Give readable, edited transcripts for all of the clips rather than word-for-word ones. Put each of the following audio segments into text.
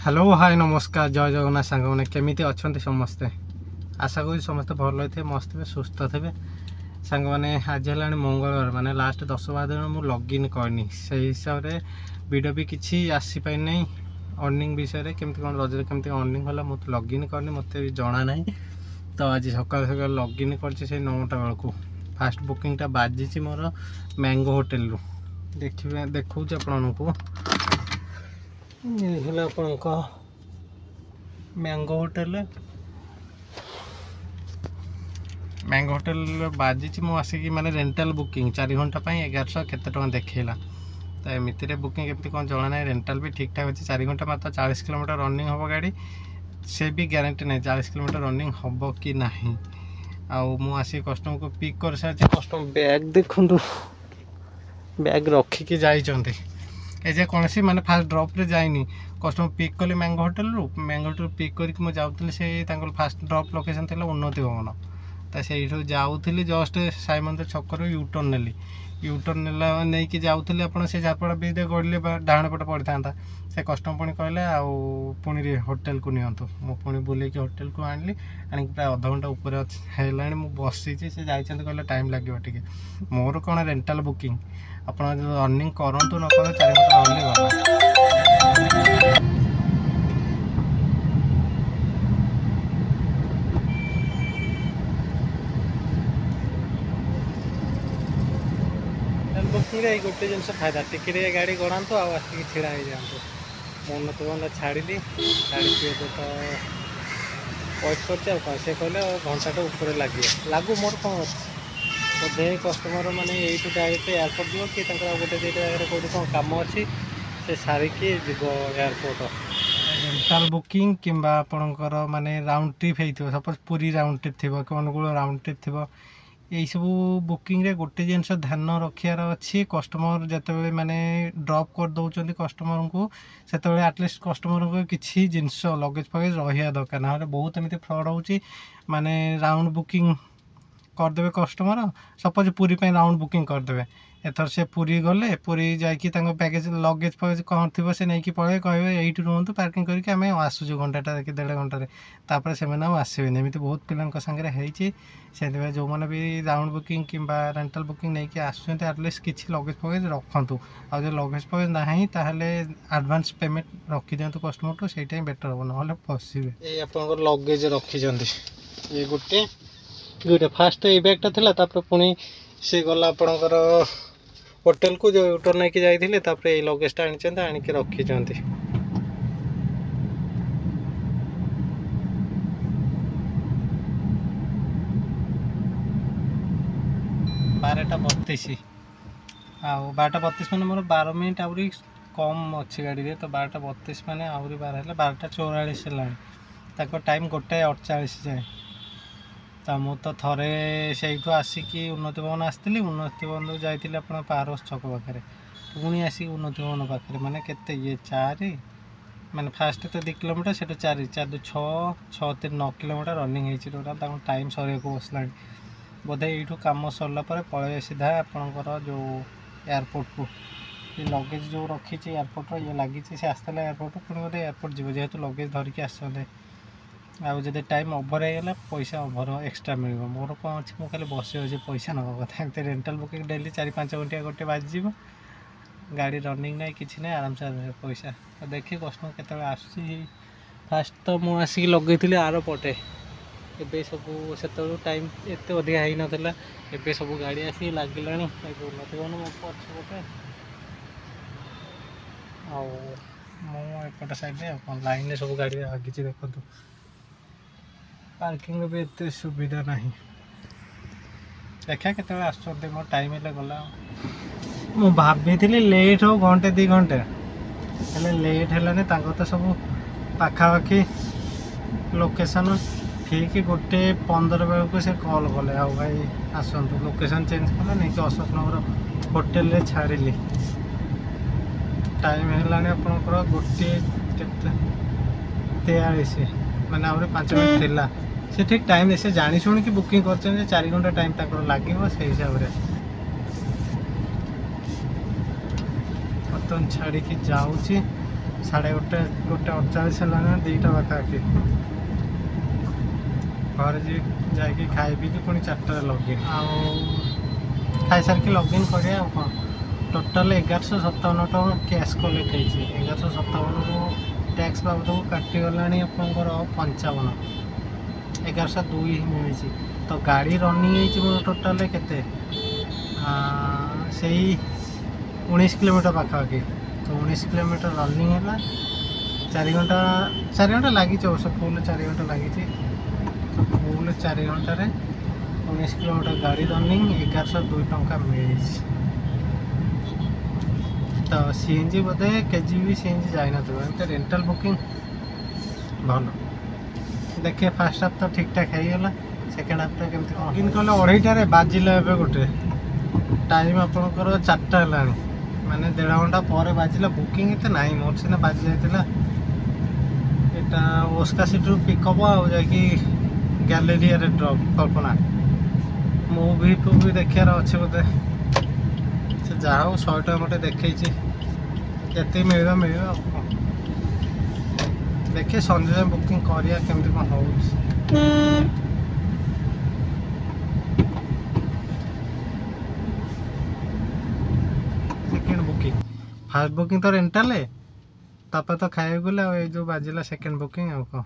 Hello hi नमस्कार जय जगन्नाथ सांग मैंने केमी अच्छा समस्ते आशा करी समस्ते भल थे मस्त थे सुस्थ थे सांग मैंने आज है मंगलवार माने लास्ट 10-12 दिन मुझे लॉगिन करनी से हिसाब से वीडियो भी किसी आसीपार नहीं अर्निंग विषय केमती कौन रजरे केमती अर्निंग है मुझे लॉगिन करनी मत जना ना तो आज सकाल सकाल लॉगिन कर 9टा बेलू फास्ट बुकिंगटा बाजी मोर मैंगो होटेल रु देखिए देखूँ आपको मैंगो होटेल बाजी मु आसिक माने रेंटाल बुकिंग 4 घंटा 1100 केते टका देखला तो एमती बुकिंग केमती कौन जना ना रेंटाल भी ठीक ठाक अच्छे 4 घंटा मात्र 40 किलोमीटर रनिंग हम गाड़ी से भी ग्यारंटी नहीं 40 किलोमीटर रनिंग हम कि ना आसी कस्टमर को पिक कर सारी कस्टमर बैग देखु बैग रखिकी जाइए एजे कौन सी माने फास्ट ड्रप रे जाइनी कस्टमर पिक कली मैंगो होटेल पिक करके मुझे जाऊँगी से फास्ट ड्रप लोकेशन थी उन्नति भवन तो से जाऊँगी जस्ट साई मंदिर छक यूटर्न नेली यूटर्न नेला नहीं कि जाऊँगी आप से झारपड़ा ब्रिज गड़े डाण पटे पड़ था से कस्टमर पुणी कहले पुणी होटेल को नियंतु मु पुणी बुलेकी होटेल को आनी आनी प्राय आधा घंटा ऊपर है बसी से जाइए कहले टाइम लगे टे मोर कौन रेंटाल बुकिंग आप अर्निंग करूँ न करूँ 4 घंटा रहने गला बुकिंग गोटे जिन फायदा टिकेट गाड़ी गड़ातु आसिक छिड़ा हो जातु मन तो बंदा छाड़ी छाड़ी तो पैसा कर से कहले घंटा ऊपर लगे लागू मोर कौन अच्छे बोधे कस्टमर मैंने यू डायरेक्ट एयरपोर्ट जीव कि गोटे दुईटा जगह कौट कौन कम अच्छी से सारिकी जीव एयरपोर्ट रेंटाल बुकिंग कि आपणकर माने राउंड ट्रिप हो सपोज पूरी राउंड ट्रिप थी कि अनुगुल राउंड ट्रिप थी यही सब बुकिंग रे गोटे जिनस ध्यान रखार अच्छी कस्टमर जिते माने ड्रप कर दौरान कस्टमर को से आटलिस्ट कस्टमर को किसी जिनस लगेज फगेज रहा दरकार ना बहुत एमती फ्रड हो माने राउंड बुकिंग करदे कस्टमर सपोज पूरी राउंड बुकिंग करदे एथर से पूरी गले पूरी जाकि पैकेज लगेज फगेज कौन थी से नहीं पड़े कहे ये रुहतु पार्किंग करके आम आसूँ घंटा कि 1.5 घंटे तापर से आसबेनि एमती बहुत पिला सागर होती जो मैंने भी राउंड बुकिंग कि रेंटाल बुकिंग नहीं आसुँच आटलिस्ट किसी लगेज फगेज रखु आ लगेज फगेज ना एडवांस पेमेंट रखी दिंतु कस्टमर को सहीटा बेटर हम ना फसवे ये आप लगेज रखी ये गोटे दुईटा फास्ट ये बैगटा था पुणी से गला आपणकर होटेल को जो यूटर्न नहीं जाते ये लगेजटा आनिक रखी 12:32 12:32 मैंने मोर 12 मिनट आहरी कम अच्छी गाड़ी रे तो 12:32 मैंने आहरी 12:44 है टाइम 1:48 जाए तो मु तो थरे से आसिकी उन्नति भवन आसती उन्नति भवन जाइए आप पारस छक पाखे पुणी आसिक उन्नति भवन पाखे माने केते ये 4 माने फास्ट तो 2 किलोमीटर से 4 4 6 6 3 9 किलोमीटर रनिंग होता टाइम सर बसला बोधे यू कम सरला पलि सीधा आपणकर जो एयरपोर्ट को ये लगेज जो रखी एयरपोर्ट ये लगी से आसला एयरपोर्ट पुणी बोधे एयरपोर्ट जीव जेहेतु लगेज धरिकी आसते आदि टाइम ओभर होगा पैसा ओभर एक्सट्रा मिल मोर कौन अच्छे मुझे खाली बस अच्छे पैसा नवा कथा रेंटाल बुकिंग डेली 4-5 घंटा गोटे बाजी गाड़ी रनिंग ना कि ना आराम से पैसा तो देखिए कस्टमर केत आसूँ फास्ट तो मुझे आसिक लगे आर पटे ए सब से टाइम एत अधिका हो नाला ए सब गाड़ी आसिक लगे उन्नति भवन मो पटे आउट साइड लाइन सब गाड़ी लगी देखो पार्किंग भी एत सुविधा ना देखा के आस मोर टाइम गला मु भाभी लेट हो घंटे 2 घंटे हेल्ले लेट है तो सब पाखापाखि लोकेशन ठीक 1:15 बेलू से कॉल कले आ भाई आसतु लोकेशन चेंज कले नहीं कि अशोक नगर होटेल रे छाड़ी टाइम है आपंकर 1:43 मैंने आहरी 5 मिनट थिला से ठीक टाइम से जानी शुणी कि बुकिंग कर 4 घंटा टाइम लगे से हिसाब से बर्तन छाड़ी जाऊँगी 1:48 ହେଲାଣି, 2ଟା ପାଖାପାଖି। ଘରେ ଯାଇକି ଖାଇବି କି ପୁଣି 4টাରେ ଲଗ୍ଇନ୍, ଆଉ ଖାଇସାରିକି ଲଗ୍ଇନ୍ କରିବା। ଆଉ କ'ଣ, ଟୋଟାଲ୍ 1157 ଟଙ୍କା କ୍ୟାସ୍ କଲେକ୍ଟ ହେଇଛି। 1157ରୁ ଟ୍ୟାକ୍ସ ବାବଦକୁ କାଟିଗଲାଣି ଆପଣଙ୍କର 55, 1102 ହିଁ ମିଳିଛି। ତ ଗାଡ଼ି ରନିଂ ହେଇଛି ମୋର ଟୋଟାଲ୍ କେତେ, ସେଇ 19 କିଲୋମିଟର ପାଖାପାଖି। ତ 19 କିଲୋମିଟର ରନିଂ ହେଲା, 4 ଘଣ୍ଟା ଲାଗିଛି ଅବଶ୍ୟ, ଫୁଲ୍ 4 ଘଣ୍ଟା ଲାଗିଛି। ତ ଫୁଲ୍ 4 ଘଣ୍ଟାରେ 19 କିଲୋମିଟର ଗାଡ଼ି ରନିଂ, 1102 ଟଙ୍କା ମିଳିଛି। ତ CNG ବୋଧେ କେଜି ବି CNG ଯାଇନଥିବ, ଏମିତି ରେଣ୍ଟାଲ୍ ବୁକିଂ ଭଲ। ଦେଖେ ଫାର୍ଷ୍ଟ ହାଫ୍ ତ ଠିକ୍ ଠାକ୍ ହେଇଗଲା, ସେକେଣ୍ଡ ହାଫ୍ଟା କେମିତି କ'ଣ। ଲଗ୍ଇନ୍ କଲେ 2:30ରେ ବାଜିଲା, ଏବେ ଗୋଟେ ଟାଇମ୍ ଆପଣଙ୍କର 4ଟା ହେଲାଣି, ମାନେ 1.5 ଘଣ୍ଟା ପରେ ବାଜିଲା। ବୁକିଂ ଏତେ ନାହିଁ, ମୋର ସିନା ବାଜି ଯାଇଥିଲା। ଏଇଟା ଓସ୍କା ସିଟିରୁ ପିକ୍ ହବ, ଆଉ ଯାଇକି ଗ୍ୟାଲେରିଆରେ ଡ୍ରପ୍। କଳ୍ପନା ମୁଭି ଦେଖିବାର ଅଛି ବୋଧେ, ସେ ଯାହା ହଉ 100 ଟଙ୍କା ଗୋଟେ ଦେଖେଇଛି, ଯେତିକି ମିଳିବ ଆଉ କ'ଣ। ଦେଖେ ସନ୍ଧ୍ୟା ଯାଏଁ ବୁକିଂ କରିବା କେମିତି କ'ଣ ହେଉଛି। ସେକେଣ୍ଡ ବୁକିଂ, ଫାର୍ଷ୍ଟ ବୁକିଂ ତ ରେଣ୍ଟାଲ୍, ତାପରେ ତ ଖାଇବାକୁ ଗଲେ, ଆଉ ଏଇ ଯେଉଁ ବାଜିଲା ସେକେଣ୍ଡ ବୁକିଂ। ଆଉ କ'ଣ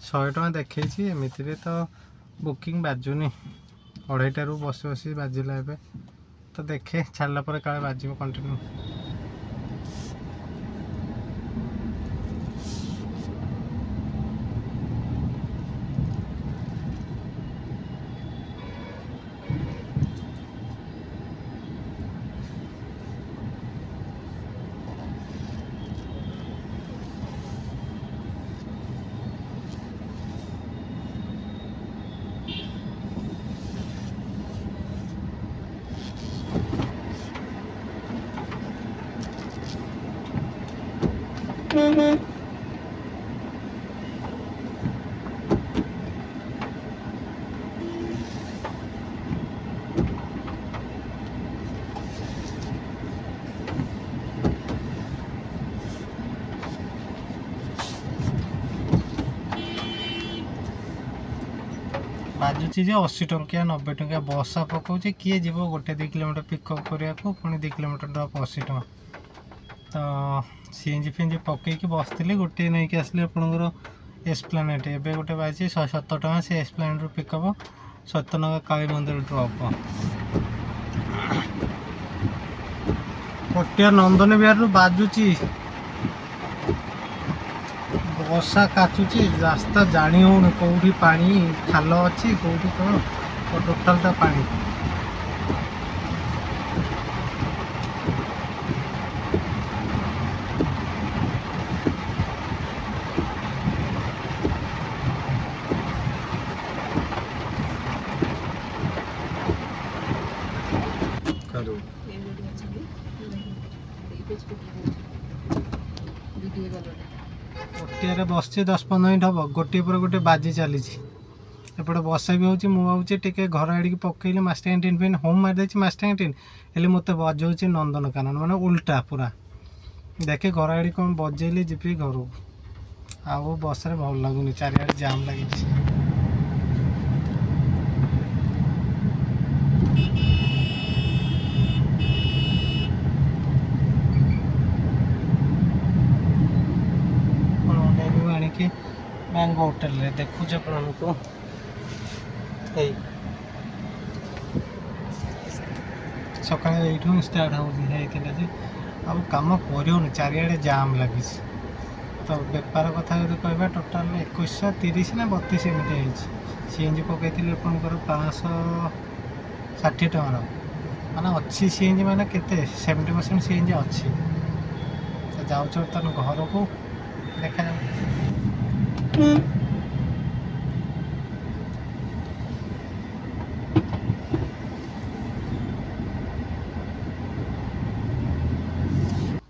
100 ଟଙ୍କା ଦେଖେଇଛି, ଏମିତିରେ ତ ବୁକିଂ ବାଜୁନି। 2:30ରୁ ବସି ବାଜିଲା ଏବେ। ତ ଦେଖେ ଛାଡ଼ିଲା ପରେ କାଳେ ବାଜିବ କଣ୍ଟିନ୍ୟୁ। ବାଜୁଛି ଯେ 80 ଟଙ୍କିଆ 90 ଟଙ୍କିଆ। ବର୍ଷା ପକାଉଛି, କିଏ ଯିବ 1-2 କିଲୋମିଟର ପିକଅପ୍ କରିବାକୁ, ପୁଣି 2 କିଲୋମିଟର ଡ୍ରପ୍ 80 ଟଙ୍କା। ତ CNG ପକେଇକି ବସିଥିଲି, ଗୋଟିଏ ନେଇକି ଆସିଲି ଆପଣଙ୍କର ଏସ୍ପ୍ଲାନେଟ୍। ଏବେ ଗୋଟେ ବାଜିଛି 170 ଟଙ୍କା, ସେ ଏସ୍ପ୍ଲାନେଟ୍ରୁ ପିକଅପ୍, 70 କାଳୀ ମନ୍ଦିର ଡ୍ରପ୍। ପଟିଆ ନନ୍ଦନ ବିହାରରୁ ବାଜୁଛି, ବର୍ଷା କାଚୁଛି, ରାସ୍ତା ଜାଣି ହେଉନି କେଉଁଠି ପାଣି ଖାଲ ଅଛି, କେଉଁଠି କ'ଣ, ଟୋଟାଲ୍ଟା ପାଣି। ଗୋଟିଏରେ ବସିଛି 10-15 ମିନିଟ୍ ହେବ, ଗୋଟିଏ ପରେ ଗୋଟେ ବାଜି ଚାଲିଛି। ଏପଟେ ବର୍ଷା ବି ହେଉଛି। ମୁଁ ଭାବୁଛି ଟିକେ ଘର ଆଡ଼ିକି ପକେଇଲେ ମାଷ୍ଟର କ୍ୟାଣ୍ଟିନ୍ ପାଇଁ ହୋମ୍ ମାରିଦେଇଛି ମାଷ୍ଟର କ୍ୟାଣ୍ଟିନ୍, ହେଲେ ମୋତେ ବଜାଉଛି ନନ୍ଦନକାନନ, ମାନେ ଉଲ୍ଟା ପୁରା। ଦେଖେ ଘର ଆଡ଼ିକି କ'ଣ ବଜେଇଲେ ଯିବି ଘରକୁ। ଆଉ ବର୍ଷାରେ ଭଲ ଲାଗୁନି, ଚାରିଆଡ଼େ ଜାମ୍ ଲାଗିଛି। ଆଣିକି ମ୍ୟାଙ୍ଗୋ ହୋଟେଲରେ ଦେଖୁଛି ଆପଣଙ୍କୁ। ଏଇ ସକାଳେ ଏଇଠୁ ଷ୍ଟାର୍ଟ ହେଉଛି, ହେଇଥିଲା ଯେ ଆଉ କାମ କରିହେଉନି, ଚାରିଆଡ଼େ ଜାମ୍ ଲାଗିଛି। ତ ବେପାର କଥା ଯଦି କହିବା, ଟୋଟାଲ୍ 2130 ନା 32 ଏମିତି ହେଇଛି। CNG ପକାଇଥିଲି ଆପଣଙ୍କର 560 ଟଙ୍କାର, ମାନେ ଅଛି CNG, ମାନେ କେତେ 70% CNG ଅଛି। ତ ଯାଉଛୁ ବର୍ତ୍ତମାନ ଘରକୁ, ଦେଖାଯାଉ।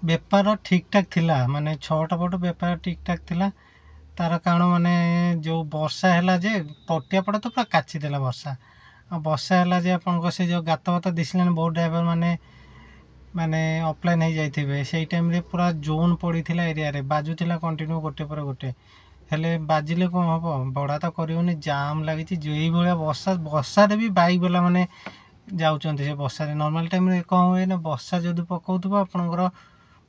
ବେପାର ଠିକ୍ଠାକ୍ ଥିଲା, ମାନେ 6ଟା ପଟ ବେପାର ଠିକ୍ଠାକ୍ ଥିଲା। ତାର କାରଣ ମାନେ ଯେଉଁ ବର୍ଷା ହେଲା ଯେ, ପଟିଆ ପଟ ତ ପୁରା କାଚିଦେଲା ବର୍ଷା। ଆଉ ବର୍ଷା ହେଲା ଯେ ଆପଣଙ୍କ ସେ ଯେଉଁ ଗାତ ଦିଶିଲାନି, ବହୁତ ଡ୍ରାଇଭର ମାନେ माने ऑफलाइन हो जाइथिबे सेई टाइम रे पूरा जोन पड़ीथिला एरिया रे बाजुथिला कंटिन्यू गोटे पर गोटे हेले बाजिले कौन हम बड़ा तो करिवनी जाम लगी जो भाया बर्षा बर्षा भी बाइक वाला माने जाउचंती से बर्षा नॉर्मल टाइम रे कौन हुए ना बर्षा जदि पकाउथबो आपनकर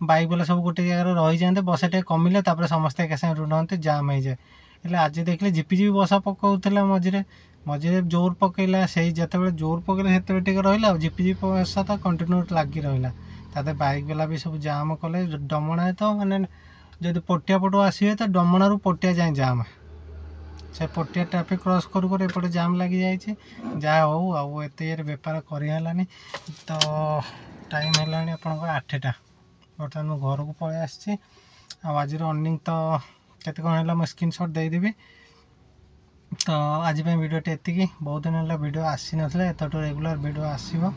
बाइक वाला सब गोटे जगह रही जाते बर्षा टे कमिले समस्ते एक साथ रुहते जाम हो जाए हेल्ले आज देखिए झिपिझिपि बर्षा पकाउला मझे मझे जोर पकईला से जिते जोर पकईला से रहा झिपिझिपि बर्षा तो कंटिन्यू लगी रहा ताते बाइक वाला भी सब जाम कले डमणा तो माने जब पटिया पटू आसवे तो डमणा पटिया जाए जाम से पटिया ट्राफिक क्रॉस कर एपटे जाम लगी जाए जहाँ हो आउ एत बेपार करनी तो टाइम है आपन 8टा बर्तमान घर को पलि आसी आज रनिंग तो केते कौन है मुझे स्क्रीनशॉट देदेवी तो आज वीडियोटे एतिकी बहुत दिन है वीडियो आसी ना एतटू रेगुलर वीडियो आसो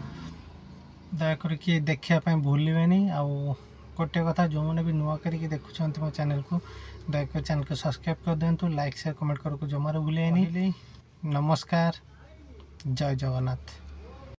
दयाकोरी किए देखापी भूलें आउ गोटे कथा जो मैंने भी नुआ करके देखुं मो चैनल को दयाकोरी चैनल को सब्सक्राइब कर दिंतु लाइक शेयर कमेंट करके जमार भूलें। नमस्कार जय जगन्नाथ।